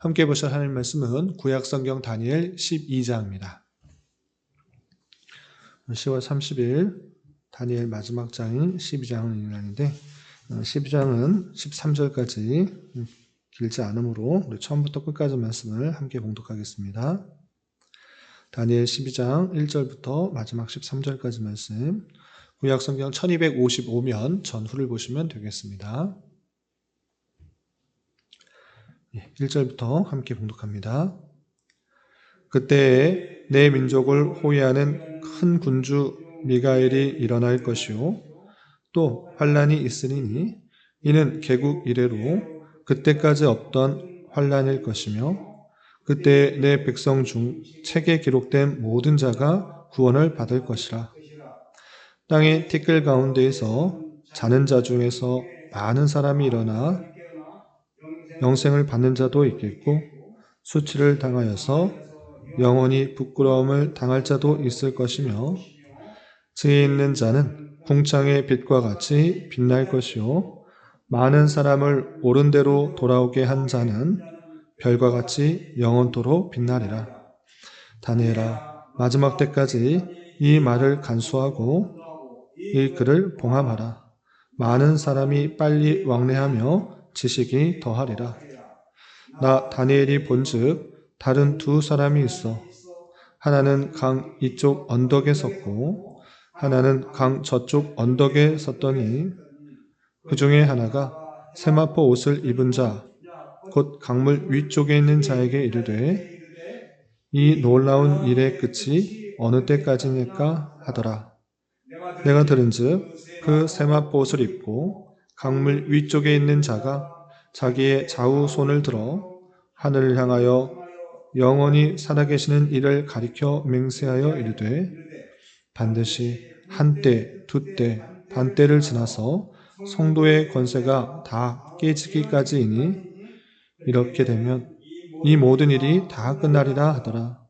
함께 보실 하나님 말씀은 구약성경 다니엘 12장입니다. 10월 30일 다니엘 마지막 장인 12장을 읽는데 12장은 13절까지 길지 않으므로 우리 처음부터 끝까지 말씀을 함께 봉독하겠습니다. 다니엘 12장 1절부터 마지막 13절까지 말씀, 구약성경 1255면 전후를 보시면 되겠습니다. 1절부터 함께 봉독합니다. 그때에 내 민족을 호위하는 큰 군주 미가엘이 일어날 것이요 또 환란이 있으리니 이는 개국 이래로 그때까지 없던 환란일 것이며 그때 내 백성 중 책에 기록된 모든 자가 구원을 받을 것이라. 땅의 티끌 가운데에서 자는 자 중에서 많은 사람이 일어나 영생을 받는 자도 있겠고 수치를 당하여서 영원히 부끄러움을 당할 자도 있을 것이며 지혜 있는 자는 궁창의 빛과 같이 빛날 것이요 많은 사람을 옳은 대로 돌아오게 한 자는 별과 같이 영원토록 빛나리라. 다니엘아, 마지막 때까지 이 말을 간수하고 이 글을 봉함하라. 많은 사람이 빨리 왕래하며 지식이 더하리라. 나 다니엘이 본즉 다른 두 사람이 있어 하나는 강 이쪽 언덕에 섰고 하나는 강 저쪽 언덕에 섰더니 그 중에 하나가 세마포 옷을 입은 자 곧 강물 위쪽에 있는 자에게 이르되 이 놀라운 일의 끝이 어느 때까지니까 하더라. 내가 들은즉 그 세마포 옷을 입고 강물 위쪽에 있는 자가 자기의 좌우 손을 들어 하늘을 향하여 영원히 살아계시는 이를 가리켜 맹세하여 이르되 반드시 한때, 두때, 반때를 지나서 성도의 권세가 다 깨지기까지이니 이렇게 되면 이 모든 일이 다 끝나리라 하더라.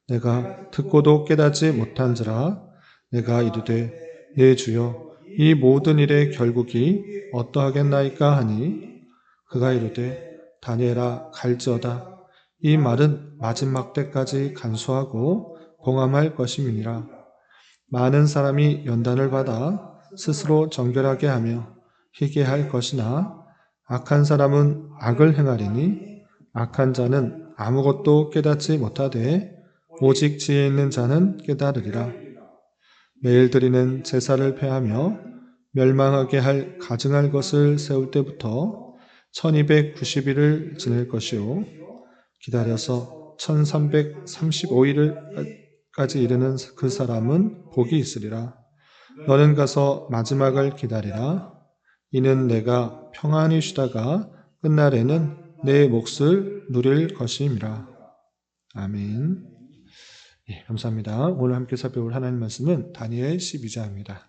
내가 듣고도 깨닫지 못한지라 내가 이르되 내 주여 이 모든 일의 결국이 어떠하겠나이까 하니 그가 이르되 다니엘아 갈지어다. 이 말은 마지막 때까지 간수하고 봉함할 것임이니라. 많은 사람이 연단을 받아 스스로 정결하게 하며 희게 할 것이나 악한 사람은 악을 행하리니 악한 자는 아무것도 깨닫지 못하되 오직 지혜 있는 자는 깨달으리라. 매일 드리는 제사를 폐하며 멸망하게 할 가증할 것을 세울 때부터 1290일을 지낼 것이요 기다려서 1335일까지 이르는 그 사람은 복이 있으리라. 너는 가서 마지막을 기다리라. 이는 내가 평안히 쉬다가 끝날에는 내 몫을 누릴 것임이라. 아멘. 예, 감사합니다. 오늘 함께 살펴볼 하나님 말씀은 다니엘 12장입니다.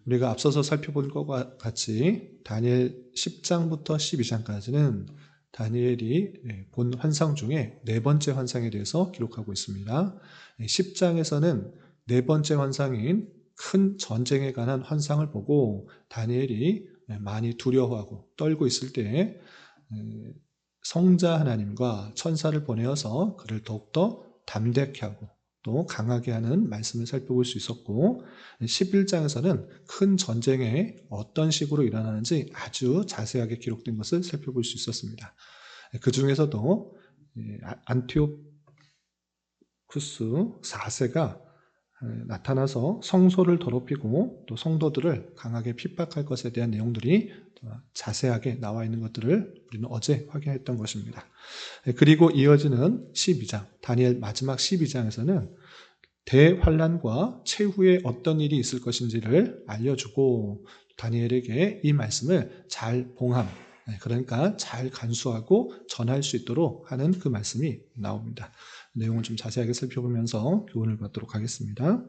우리가 앞서서 살펴본 것과 같이 다니엘 10장부터 12장까지는 다니엘이 본 환상 중에 네 번째 환상에 대해서 기록하고 있습니다. 10장에서는 네 번째 환상인 큰 전쟁에 관한 환상을 보고 다니엘이 많이 두려워하고 떨고 있을 때 성자 하나님과 천사를 보내어서 그를 더욱더 담대케 하고 또 강하게 하는 말씀을 살펴볼 수 있었고 11장에서는 큰 전쟁에 어떤 식으로 일어나는지 아주 자세하게 기록된 것을 살펴볼 수 있었습니다. 그 중에서도 안티오쿠스 4세가 나타나서 성소를 더럽히고 또 성도들을 강하게 핍박할 것에 대한 내용들이 자세하게 나와 있는 것들을 우리는 어제 확인했던 것입니다. 그리고 이어지는 12장, 다니엘 마지막 12장에서는 대환란과 최후에 어떤 일이 있을 것인지를 알려주고 다니엘에게 이 말씀을 잘 봉함, 그러니까 잘 간수하고 전할 수 있도록 하는 그 말씀이 나옵니다. 내용을 좀 자세하게 살펴보면서 교훈을 받도록 하겠습니다.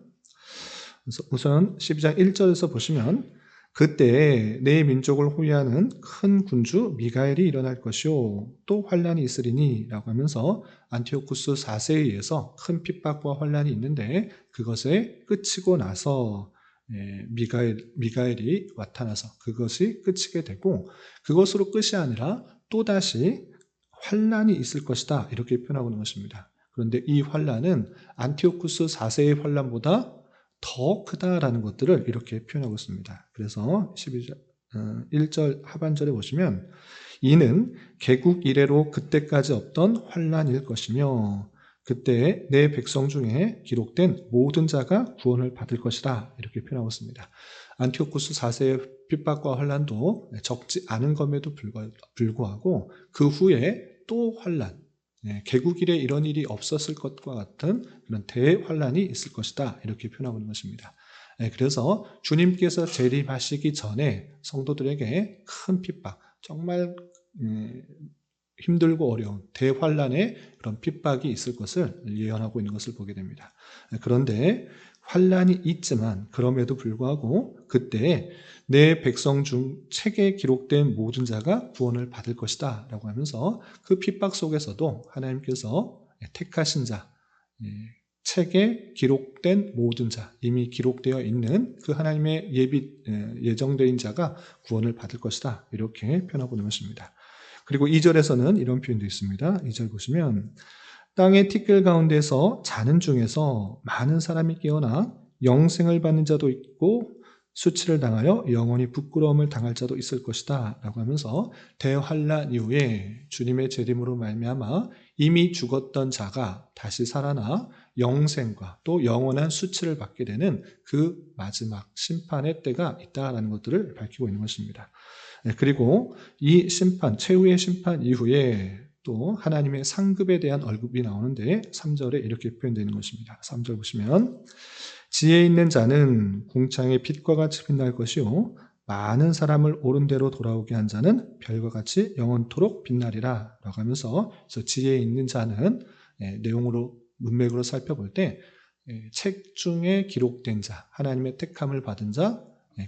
우선 12장 1절에서 보시면 그때 내 민족을 호위하는 큰 군주 미가엘이 일어날 것이요 또 환란이 있으리니 라고 하면서 안티오쿠스 4세에 의해서 큰 핍박과 환란이 있는데 그것에 끝이고 나서 미가엘이 나타나서 그것이 끝이게 되고 그것으로 끝이 아니라 또다시 환란이 있을 것이다 이렇게 표현하고 있는 것입니다. 그런데 이 환란은 안티오쿠스 4세의 환란보다 더 크다라는 것들을 이렇게 표현하고 있습니다. 그래서 1절 하반절에 보시면 이는 개국 이래로 그때까지 없던 환란일 것이며 그때 내 백성 중에 기록된 모든 자가 구원을 받을 것이다 이렇게 표현하고 있습니다. 안티오쿠스 4세의 핍박과 환란도 적지 않은 것에도 불구하고 그 후에 또 환란, 개국 이래 이런 일이 없었을 것과 같은 그런 대환란이 있을 것이다 이렇게 표현하고 있는 것입니다. 그래서 주님께서 재림하시기 전에 성도들에게 큰 핍박, 정말 힘들고 어려운 대환란의 그런 핍박이 있을 것을 예언하고 있는 것을 보게 됩니다. 그런데 환란이 있지만 그럼에도 불구하고 그때 내 백성 중 책에 기록된 모든 자가 구원을 받을 것이다 라고 하면서 그 핍박 속에서도 하나님께서 택하신 자, 책에 기록된 모든 자, 이미 기록되어 있는 그 하나님의 예정된 자가 구원을 받을 것이다 이렇게 표현하고 있는 것입니다. 그리고 2절에서는 이런 표현도 있습니다. 2절 보시면 땅의 티끌 가운데서 자는 중에서 많은 사람이 깨어나 영생을 받는 자도 있고 수치를 당하여 영원히 부끄러움을 당할 자도 있을 것이다 라고 하면서 대환란 이후에 주님의 재림으로 말미암아 이미 죽었던 자가 다시 살아나 영생과 또 영원한 수치를 받게 되는 그 마지막 심판의 때가 있다라는 것들을 밝히고 있는 것입니다. 그리고 이 심판, 최후의 심판 이후에 또 하나님의 상급에 대한 언급이 나오는데 3절에 이렇게 표현되는 것입니다. 3절 보시면 지혜 있는 자는 궁창의 빛과 같이 빛날 것이요 많은 사람을 옳은 대로 돌아오게 한 자는 별과 같이 영원토록 빛나리라 라고 하면서 지혜 있는 자는 내용으로 문맥으로 살펴볼 때 책 중에 기록된 자, 하나님의 택함을 받은 자,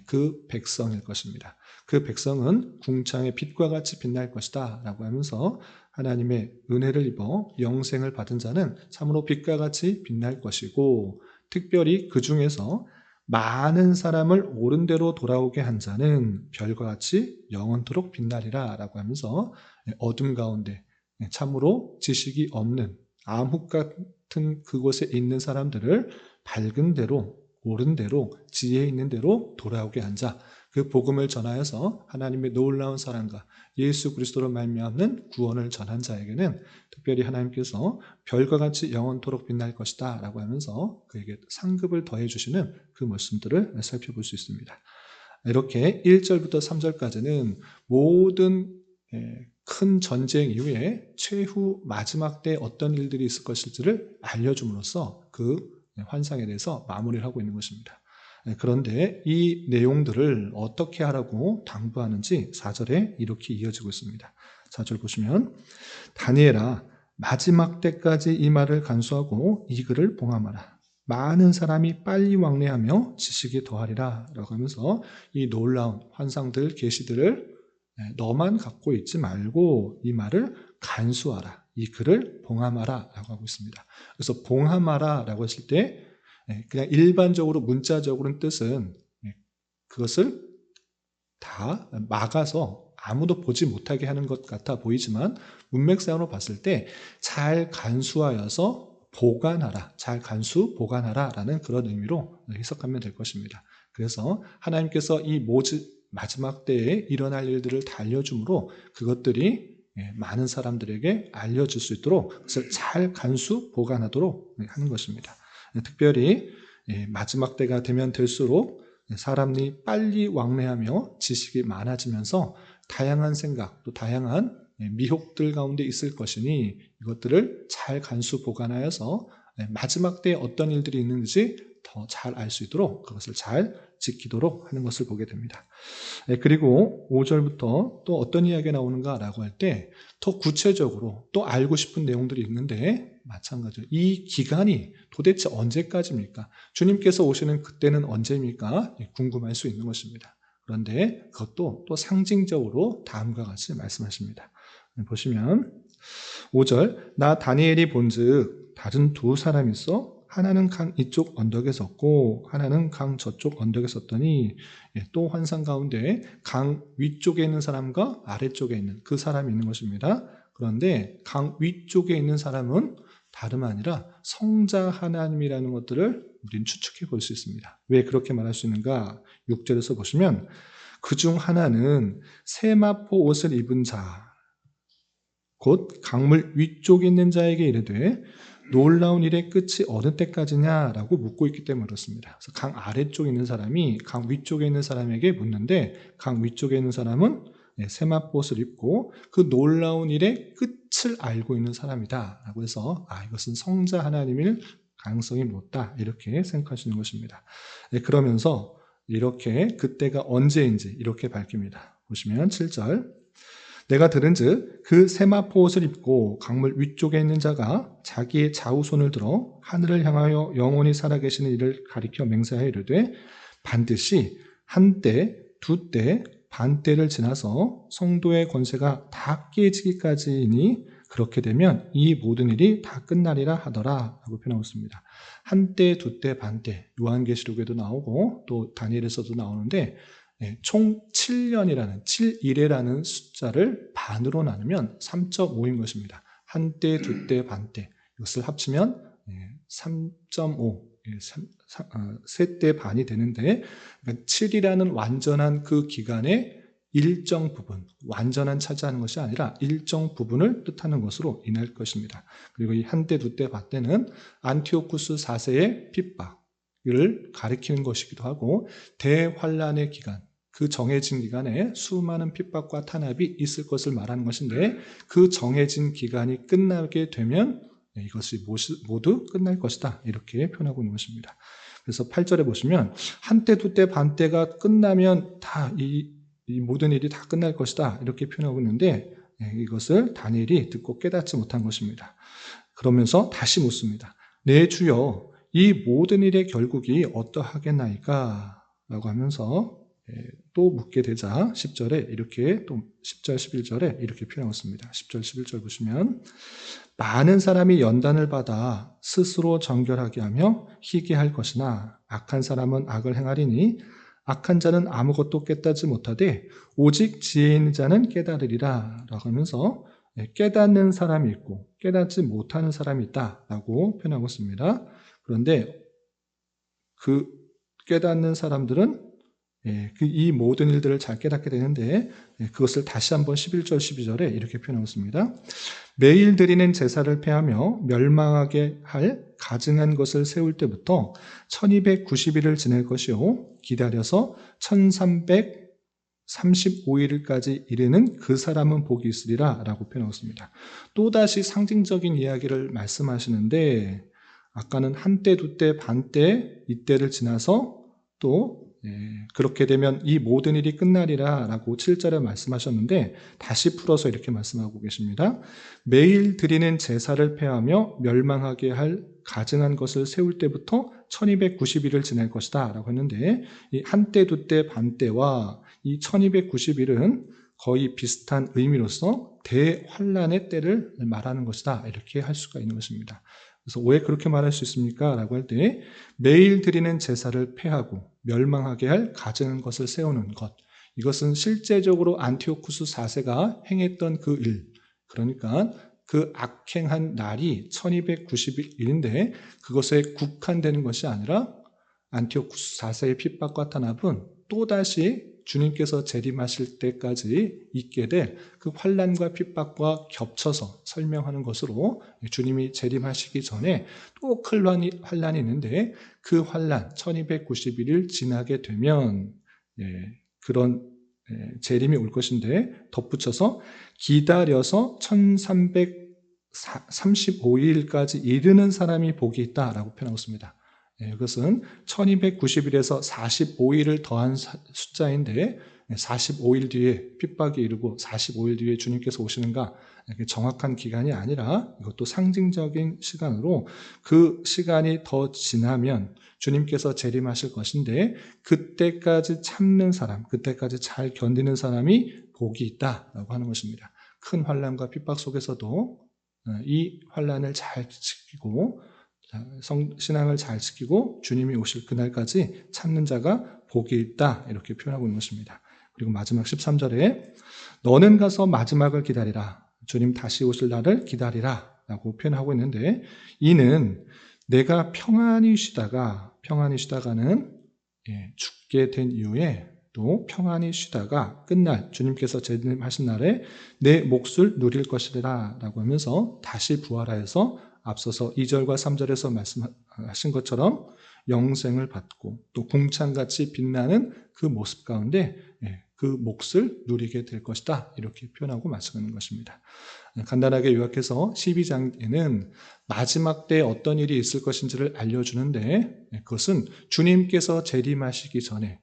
그 백성일 것입니다. 그 백성은 궁창의 빛과 같이 빛날 것이다 라고 하면서 하나님의 은혜를 입어 영생을 받은 자는 참으로 빛과 같이 빛날 것이고 특별히 그 중에서 많은 사람을 옳은 대로 돌아오게 한 자는 별과 같이 영원토록 빛나리라 라고 하면서 어둠 가운데 참으로 지식이 없는 암흑 같은 그곳에 있는 사람들을 밝은 대로 옳은 대로 지혜 있는 대로 돌아오게 한 자, 그 복음을 전하여서 하나님의 놀라운 사랑과 예수 그리스도로 말미암는 구원을 전한 자에게는 특별히 하나님께서 별과 같이 영원토록 빛날 것이다 라고 하면서 그에게 상급을 더해 주시는 그 말씀들을 살펴볼 수 있습니다. 이렇게 1절부터 3절까지는 모든 큰 전쟁 이후에 최후 마지막 때 어떤 일들이 있을 것일지를 알려줌으로써 그 환상에 대해서 마무리를 하고 있는 것입니다. 그런데 이 내용들을 어떻게 하라고 당부하는지 4절에 이렇게 이어지고 있습니다. 4절 보시면 다니엘아 마지막 때까지 이 말을 간수하고 이 글을 봉함하라. 많은 사람이 빨리 왕래하며 지식이 더하리라 라고 하면서 이 놀라운 환상들, 계시들을 너만 갖고 있지 말고 이 말을 간수하라. 이 글을 봉함하라 라고 하고 있습니다. 그래서 봉함하라 라고 했을 때 그냥 일반적으로 문자적으로는 뜻은 그것을 다 막아서 아무도 보지 못하게 하는 것 같아 보이지만 문맥상으로 봤을 때 잘 간수하여서 보관하라, 잘 간수 보관하라 라는 그런 의미로 해석하면 될 것입니다. 그래서 하나님께서 이 마지막 때에 일어날 일들을 다 알려주므로 그것들이 많은 사람들에게 알려질 수 있도록 그것을 잘 간수 보관하도록 하는 것입니다. 특별히 마지막 때가 되면 될수록 사람이 빨리 왕래하며 지식이 많아지면서 다양한 생각, 또 다양한 미혹들 가운데 있을 것이니 이것들을 잘 간수 보관하여서 마지막 때에 어떤 일들이 있는지 더 잘 알 수 있도록 그것을 잘 지키도록 하는 것을 보게 됩니다. 그리고 5절부터 또 어떤 이야기가 나오는가라고 할 때 더 구체적으로 또 알고 싶은 내용들이 있는데 마찬가지로 이 기간이 도대체 언제까지입니까? 주님께서 오시는 그때는 언제입니까? 궁금할 수 있는 것입니다. 그런데 그것도 또 상징적으로 다음과 같이 말씀하십니다. 보시면 5절 나 다니엘이 본즉 다른 두 사람이 있어 하나는 강 이쪽 언덕에 섰고 하나는 강 저쪽 언덕에 섰더니 또 환상 가운데 강 위쪽에 있는 사람과 아래쪽에 있는 그 사람이 있는 것입니다. 그런데 강 위쪽에 있는 사람은 다름 아니라 성자 하나님이라는 것들을 우리는 추측해 볼 수 있습니다. 왜 그렇게 말할 수 있는가? 6절에서 보시면 그중 하나는 세마포 옷을 입은 자, 곧 강물 위쪽에 있는 자에게 이르되 놀라운 일의 끝이 어느 때까지냐라고 묻고 있기 때문에 그렇습니다. 그래서 강 아래쪽에 있는 사람이 강 위쪽에 있는 사람에게 묻는데 강 위쪽에 있는 사람은 세마포옷을 입고 그 놀라운 일의 끝을 알고 있는 사람이다 라고 해서 이것은 성자 하나님일 가능성이 높다 이렇게 생각하시는 것입니다. 그러면서 이렇게 그때가 언제인지 이렇게 밝힙니다. 보시면 7절 내가 들은즉 그 세마포 옷을 입고 강물 위쪽에 있는 자가 자기의 좌우손을 들어 하늘을 향하여 영원히 살아계시는 이를 가리켜 맹세하여 이르되 반드시 한때 두때 반때를 지나서 성도의 권세가 다 깨지기까지이니 그렇게 되면 이 모든 일이 다 끝나리라 하더라 라고 표현하고 있습니다. 한때 두때 반때 요한계시록에도 나오고 또 다니엘에서도 나오는데 총 7년이라는 7일이라는 숫자를 반으로 나누면 3.5인 것입니다. 한때, 두때, 반때 이것을 합치면 3.5, 세때 반이 되는데 7이라는 완전한 그 기간의 일정 부분, 완전한 차지하는 것이 아니라 일정 부분을 뜻하는 것으로 인할 것입니다. 그리고 이 한때, 두때, 반때는 안티오쿠스 4세의 핍박을 가리키는 것이기도 하고 대환란의 기간, 그 정해진 기간에 수많은 핍박과 탄압이 있을 것을 말하는 것인데 그 정해진 기간이 끝나게 되면 이것이 모두 끝날 것이다 이렇게 표현하고 있는 것입니다. 그래서 8절에 보시면 한때 두때 반때가 끝나면 다 이 모든 일이 다 끝날 것이다 이렇게 표현하고 있는데 이것을 다니엘이 듣고 깨닫지 못한 것입니다. 그러면서 다시 묻습니다. 내 주여 이 모든 일의 결국이 어떠하겠나이까 라고 하면서 또 묻게 되자 10절에 이렇게 또 10절 11절에 이렇게 표현하고 있습니다. 10절 11절 보시면 많은 사람이 연단을 받아 스스로 정결하게 하며 희게 할 것이나 악한 사람은 악을 행하리니 악한 자는 아무것도 깨닫지 못하되 오직 지혜 있는 자는 깨달으리라 라고 하면서 깨닫는 사람이 있고 깨닫지 못하는 사람이 있다라고 표현하고 있습니다. 그런데 그 깨닫는 사람들은 이 모든 일들을 잘 깨닫게 되는데 그것을 다시 한번 11절 12절에 이렇게 표현하고 있습니다. 매일 드리는 제사를 폐하며 멸망하게 할 가증한 것을 세울 때부터 1290일을 지낼 것이요 기다려서 1335일까지 이르는 그 사람은 복이 있으리라 라고 표현하고 있습니다. 또다시 상징적인 이야기를 말씀하시는데 아까는 한때 두때 반때 이때를 지나서 또 그렇게 되면 이 모든 일이 끝나리라 라고 7절에 말씀하셨는데 다시 풀어서 이렇게 말씀하고 계십니다. 매일 드리는 제사를 폐하며 멸망하게 할 가증한 것을 세울 때부터 1290일을 지낼 것이다 라고 했는데 이 한때 두때 반때와 이 1290일은 거의 비슷한 의미로서 대환란의 때를 말하는 것이다 이렇게 할 수가 있는 것입니다. 그래서 왜 그렇게 말할 수 있습니까? 라고 할 때 매일 드리는 제사를 폐하고 멸망하게 할 가증한 것을 세우는 것, 이것은 실제적으로 안티오쿠스 4세가 행했던 그 일, 그러니까 그 악행한 날이 1290일인데 그것에 국한되는 것이 아니라 안티오쿠스 4세의 핍박과 탄압은 또다시 주님께서 재림하실 때까지 있게 될 그 환난과 핍박과 겹쳐서 설명하는 것으로 주님이 재림하시기 전에 또 큰 환난이 있는데 그 환난 1291일 지나게 되면 그런 재림이 올 것인데 덧붙여서 기다려서 1335일까지 이르는 사람이 복이 있다라고 표현하고 있습니다. 이것은 1290일에서 45일을 더한 숫자인데 45일 뒤에 핍박이 이르고 45일 뒤에 주님께서 오시는가 정확한 기간이 아니라 이것도 상징적인 시간으로 그 시간이 더 지나면 주님께서 재림하실 것인데 그때까지 참는 사람, 그때까지 잘 견디는 사람이 복이 있다라고 하는 것입니다. 큰 환난과 핍박 속에서도 이 환난을 잘 지키고 신앙을 잘 지키고 주님이 오실 그날까지 참는 자가 복이 있다 이렇게 표현하고 있는 것입니다. 그리고 마지막 13절에 너는 가서 마지막을 기다리라. 주님 다시 오실 날을 기다리라 라고 표현하고 있는데, 이는 내가 평안히 쉬다가는 죽게 된 이후에 또 평안히 쉬다가 끝날 주님께서 재림하신 날에 내 몫을 누릴 것이라 라고 하면서 다시 부활하여서 앞서서 2절과 3절에서 말씀하신 것처럼 영생을 받고 또 궁창같이 빛나는 그 모습 가운데 그 몫을 누리게 될 것이다, 이렇게 표현하고 말씀하는 것입니다. 간단하게 요약해서 12장에는 마지막 때 어떤 일이 있을 것인지를 알려주는데, 그것은 주님께서 재림하시기 전에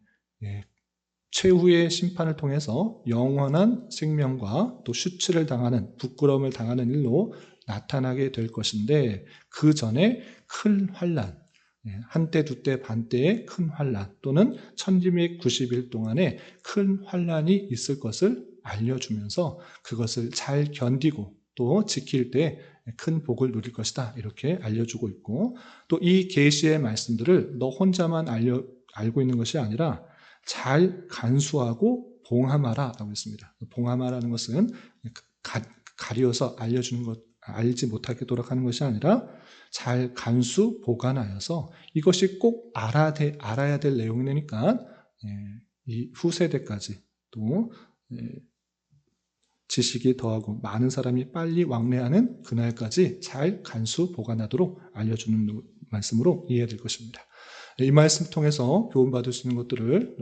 최후의 심판을 통해서 영원한 생명과 또 수치를 당하는, 부끄러움을 당하는 일로 나타나게 될 것인데, 그 전에 큰 환난, 한때 두때 반때의 큰 환난 또는 1290일 동안의 큰 환난이 있을 것을 알려주면서 그것을 잘 견디고 또 지킬 때 큰 복을 누릴 것이다, 이렇게 알려주고 있고, 또 이 계시의 말씀들을 너 혼자만 알고 있는 것이 아니라 잘 간수하고 봉함하라 라고 했습니다. 봉함하라는 것은 가려서 알려주는 것, 알지 못하도록 하는 것이 아니라 잘 간수 보관하여서 이것이 꼭 알아야 될 내용이니까 이 후세대까지 또 지식이 더하고 많은 사람이 빨리 왕래하는 그날까지 잘 간수 보관하도록 알려주는 말씀으로 이해될 것입니다. 이 말씀 통해서 교훈받을 수 있는 것들을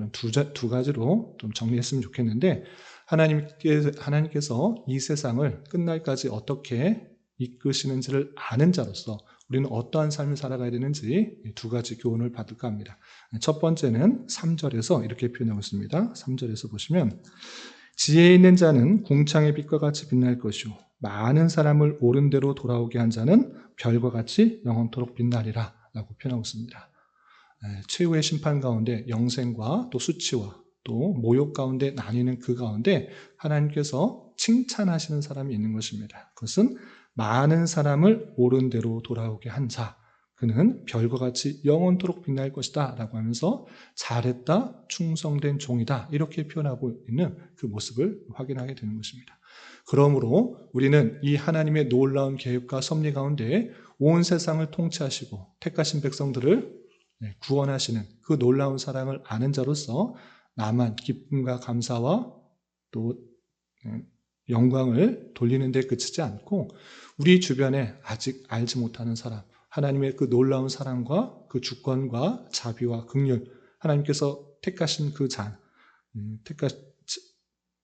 두 가지로 좀 정리했으면 좋겠는데, 하나님께서 이 세상을 끝날까지 어떻게 이끄시는지를 아는 자로서 우리는 어떠한 삶을 살아가야 되는지 두 가지 교훈을 받을까 합니다. 첫 번째는 3절에서 이렇게 표현하고 있습니다. 3절에서 보시면 지혜 있는 자는 궁창의 빛과 같이 빛날 것이요 많은 사람을 옳은 대로 돌아오게 한 자는 별과 같이 영원토록 빛나리라 라고 표현하고 있습니다. 최후의 심판 가운데 영생과 또 수치와 또 모욕 가운데 나뉘는 그 가운데 하나님께서 칭찬하시는 사람이 있는 것입니다. 그것은 많은 사람을 옳은 대로 돌아오게 한 자, 그는 별과 같이 영원토록 빛날 것이다 라고 하면서 잘했다, 충성된 종이다, 이렇게 표현하고 있는 그 모습을 확인하게 되는 것입니다. 그러므로 우리는 이 하나님의 놀라운 계획과 섭리 가운데 온 세상을 통치하시고 택하신 백성들을 구원하시는 그 놀라운 사랑을 아는 자로서 나만 기쁨과 감사와 또 영광을 돌리는 데 그치지 않고 우리 주변에 아직 알지 못하는 사람, 하나님의 그 놀라운 사랑과 그 주권과 자비와 긍휼, 하나님께서 택하신 그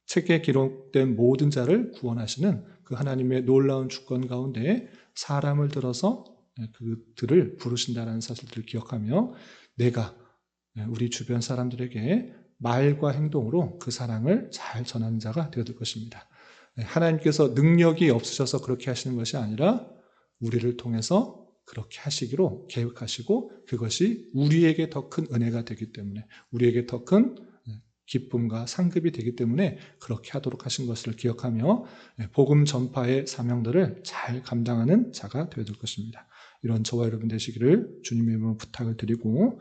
책에 기록된 모든 자를 구원하시는 그 하나님의 놀라운 주권 가운데 사람을 들어서 그들을 부르신다는 사실들을 기억하며 내가 우리 주변 사람들에게 말과 행동으로 그 사랑을 잘 전하는 자가 되어질 것입니다. 하나님께서 능력이 없으셔서 그렇게 하시는 것이 아니라 우리를 통해서 그렇게 하시기로 계획하시고 그것이 우리에게 더 큰 은혜가 되기 때문에, 우리에게 더 큰 기쁨과 상급이 되기 때문에 그렇게 하도록 하신 것을 기억하며 복음 전파의 사명들을 잘 감당하는 자가 되어질 것입니다. 이런 저와 여러분 되시기를 주님의 이름으로 부탁을 드리고,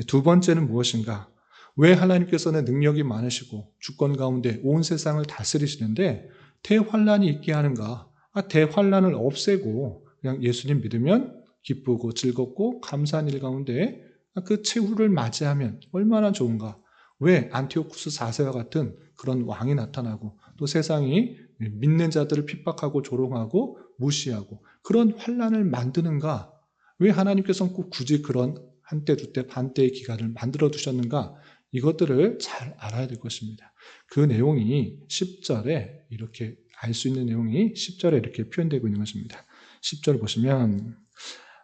두 번째는 무엇인가? 왜 하나님께서는 능력이 많으시고 주권 가운데 온 세상을 다스리시는데 대환란이 있게 하는가? 대환란을 없애고 그냥 예수님 믿으면 기쁘고 즐겁고 감사한 일 가운데 그 최후를 맞이하면 얼마나 좋은가? 왜 안티오쿠스 4세와 같은 그런 왕이 나타나고 또 세상이 믿는 자들을 핍박하고 조롱하고 무시하고 그런 환란을 만드는가? 왜 하나님께서는 꼭 굳이 그런 한때 두때 반때의 기간을 만들어 두셨는가? 이것들을 잘 알아야 될 것입니다. 그 내용이 10절에 이렇게 알 수 있는 내용이 10절에 이렇게 표현되고 있는 것입니다. 10절 보시면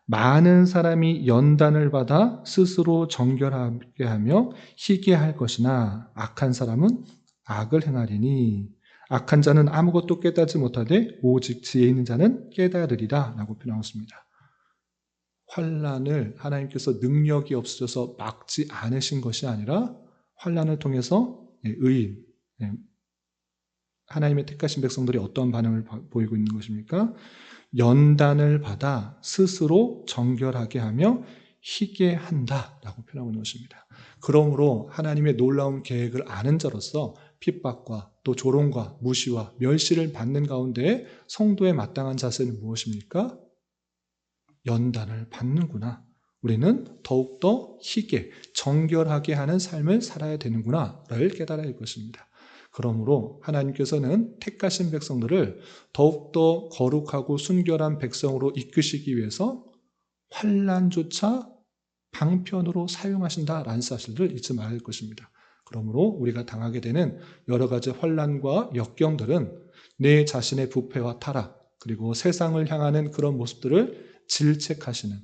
많은 사람이 연단을 받아 스스로 정결하게 하며 희귀할 것이나 악한 사람은 악을 행하리니 악한 자는 아무것도 깨닫지 못하되 오직 지혜 있는 자는 깨달으리라 라고 표현하고 있습니다. 환난을 하나님께서 능력이 없어져서 막지 않으신 것이 아니라 환난을 통해서 의인, 하나님의 택하신 백성들이 어떠한 반응을 보이고 있는 것입니까? 연단을 받아 스스로 정결하게 하며 희게 한다라고 표현하고 있는 것입니다. 그러므로 하나님의 놀라운 계획을 아는 자로서 핍박과 또 조롱과 무시와 멸시를 받는 가운데 성도의 마땅한 자세는 무엇입니까? 연단을 받는구나. 우리는 더욱더 희게 정결하게 하는 삶을 살아야 되는구나를 깨달아야 할 것입니다. 그러므로 하나님께서는 택하신 백성들을 더욱더 거룩하고 순결한 백성으로 이끄시기 위해서 환난조차 방편으로 사용하신다라는 사실을 잊지 말아야 할 것입니다. 그러므로 우리가 당하게 되는 여러 가지 환난과 역경들은 내 자신의 부패와 타락 그리고 세상을 향하는 그런 모습들을 질책하시는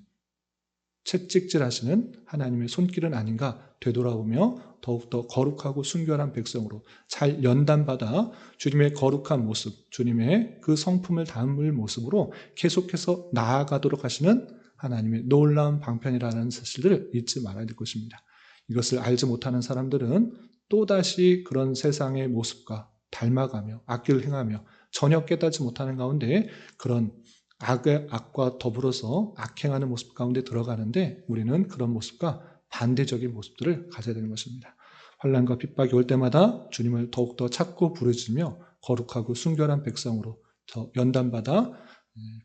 채찍질하시는 하나님의 손길은 아닌가 되돌아보며 더욱더 거룩하고 순결한 백성으로 잘 연단받아 주님의 거룩한 모습, 주님의 그 성품을 담을 모습으로 계속해서 나아가도록 하시는 하나님의 놀라운 방편이라는 사실을 잊지 말아야 될 것입니다. 이것을 알지 못하는 사람들은 또다시 그런 세상의 모습과 닮아가며 악기를 행하며 전혀 깨닫지 못하는 가운데 그런 악과 더불어서 악행하는 모습 가운데 들어가는데 우리는 그런 모습과 반대적인 모습들을 가져야 되는 것입니다. 환난과 핍박이 올 때마다 주님을 더욱더 찾고 부르짖으며 거룩하고 순결한 백성으로 더 연단받아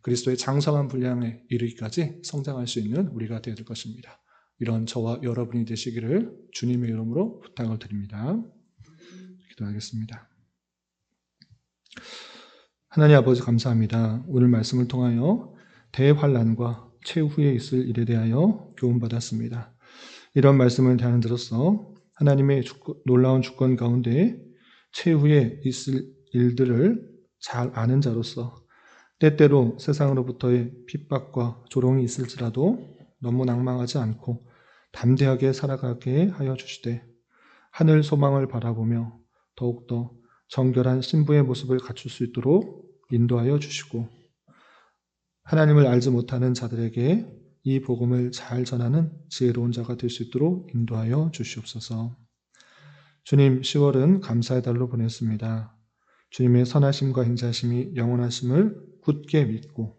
그리스도의 장성한 분량에 이르기까지 성장할 수 있는 우리가 되어야 될 것입니다. 이런 저와 여러분이 되시기를 주님의 이름으로 부탁을 드립니다. 기도하겠습니다. 하나님 아버지 감사합니다. 오늘 말씀을 통하여 대환난과 최후에 있을 일에 대하여 교훈받았습니다. 이런 말씀을 대하는 자로서 하나님의 놀라운 주권 가운데 최후에 있을 일들을 잘 아는 자로서 때때로 세상으로부터의 핍박과 조롱이 있을지라도 너무 낭망하지 않고 담대하게 살아가게 하여 주시되 하늘 소망을 바라보며 더욱더 정결한 신부의 모습을 갖출 수 있도록 인도하여 주시고 하나님을 알지 못하는 자들에게 이 복음을 잘 전하는 지혜로운 자가 될 수 있도록 인도하여 주시옵소서. 주님, 10월은 감사의 달로 보냈습니다. 주님의 선하심과 인자심이 영원하심을 굳게 믿고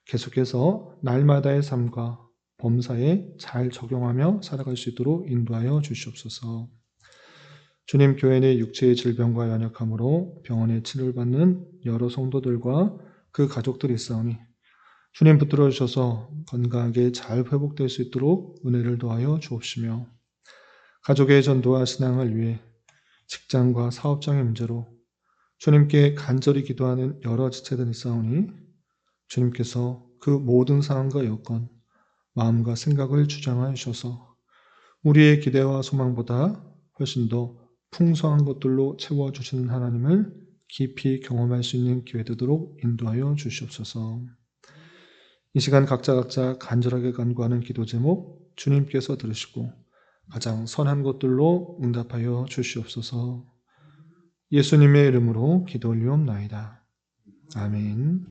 계속해서 날마다의 삶과 범사에 잘 적용하며 살아갈 수 있도록 인도하여 주시옵소서. 주님, 교회 내 육체의 질병과 연약함으로 병원에 치료를 받는 여러 성도들과 그 가족들이 있사오니 주님 붙들어 주셔서 건강하게 잘 회복될 수 있도록 은혜를 더하여 주옵시며 가족의 전도와 신앙을 위해 직장과 사업장의 문제로 주님께 간절히 기도하는 여러 지체들이 있사오니 주님께서 그 모든 상황과 여건, 마음과 생각을 주장하여 주셔서 우리의 기대와 소망보다 훨씬 더 풍성한 것들로 채워주시는 하나님을 깊이 경험할 수 있는 기회 되도록 인도하여 주시옵소서. 이 시간 각자 간절하게 간구하는 기도 제목 주님께서 들으시고 가장 선한 것들로 응답하여 주시옵소서. 예수님의 이름으로 기도 올리옵나이다. 아멘.